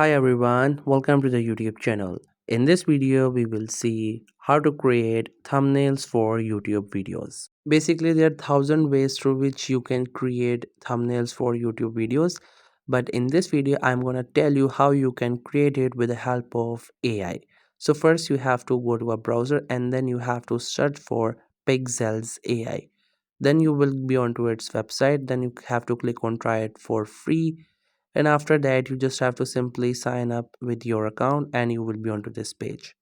Hi everyone, welcome to the YouTube channel. In this video, we will see how to create thumbnails for YouTube videos. Basically, there are thousand ways through which you can create thumbnails for YouTube videos, but in this video, I'm gonna tell you how you can create it with the help of AI. So first, you have to go to a browser and then you have to search for Pixels AI. Then you will be onto its website. Then you have to click on try it for free, and after that you just have to simply sign up with your account and you will be onto this page.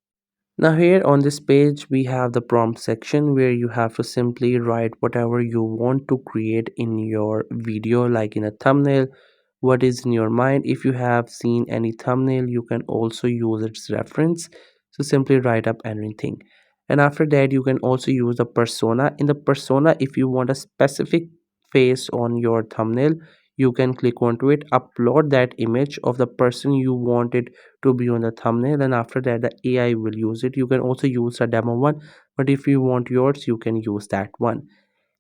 Now here on this page we have the prompt section where you have to simply write whatever you want to create in your video, like in a thumbnail, what is in your mind. If you have seen any thumbnail, you can also use its reference, so simply write up anything. And after that you can also use the persona. In the persona, if you want a specific face on your thumbnail, you can click onto it, upload that image of the person you want it to be on the thumbnail, and after that the AI will use it. You can also use a demo one, but if you want yours you can use that one.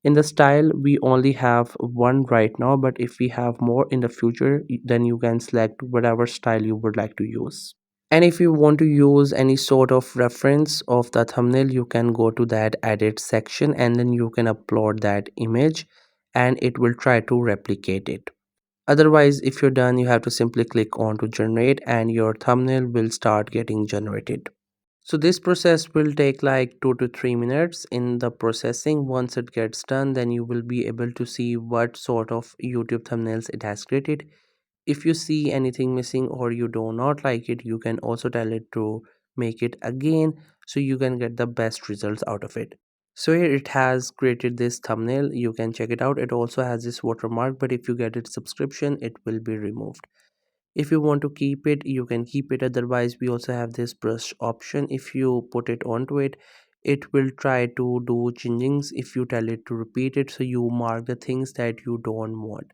In the style, we only have one right now, but if we have more in the future, then you can select whatever style you would like to use. And if you want to use any sort of reference of the thumbnail, you can go to that edit section and then you can upload that image and it will try to replicate it. Otherwise, if you're done, you have to simply click on to generate and your thumbnail will start getting generated. So this process will take like 2 to 3 minutes in the processing. Once it gets done, then you will be able to see what sort of YouTube thumbnails it has created. If you see anything missing or you do not like it, you can also tell it to make it again so you can get the best results out of it. So here it has created this thumbnail. You can check it out. It also has this watermark, but if you get its subscription, it will be removed. If you want to keep it, you can keep it. Otherwise, we also have this brush option. If you put it onto it, it will try to do changings if you tell it to repeat it, so you mark the things that you don't want.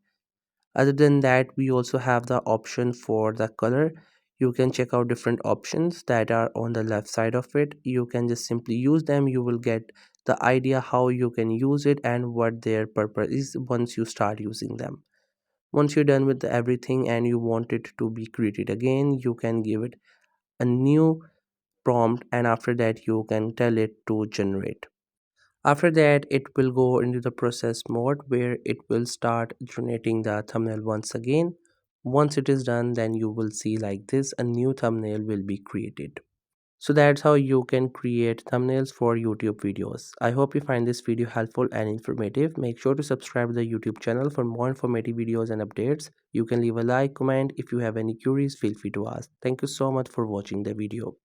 Other than that, we also have the option for the color. You can check out different options that are on the left side of it. You can just simply use them. You will get the idea how you can use it and what their purpose is once you start using them. Once you're done with everything and you want it to be created again, you can give it a new prompt and after that you can tell it to generate. After that, it will go into the process mode where it will start generating the thumbnail once again. Once it is done, then you will see like this, a new thumbnail will be created. So that's how you can create thumbnails for YouTube videos. I hope you find this video helpful and informative. Make sure to subscribe to the YouTube channel for more informative videos and updates. You can leave a like, comment. If you have any queries, feel free to ask. Thank you so much for watching the video.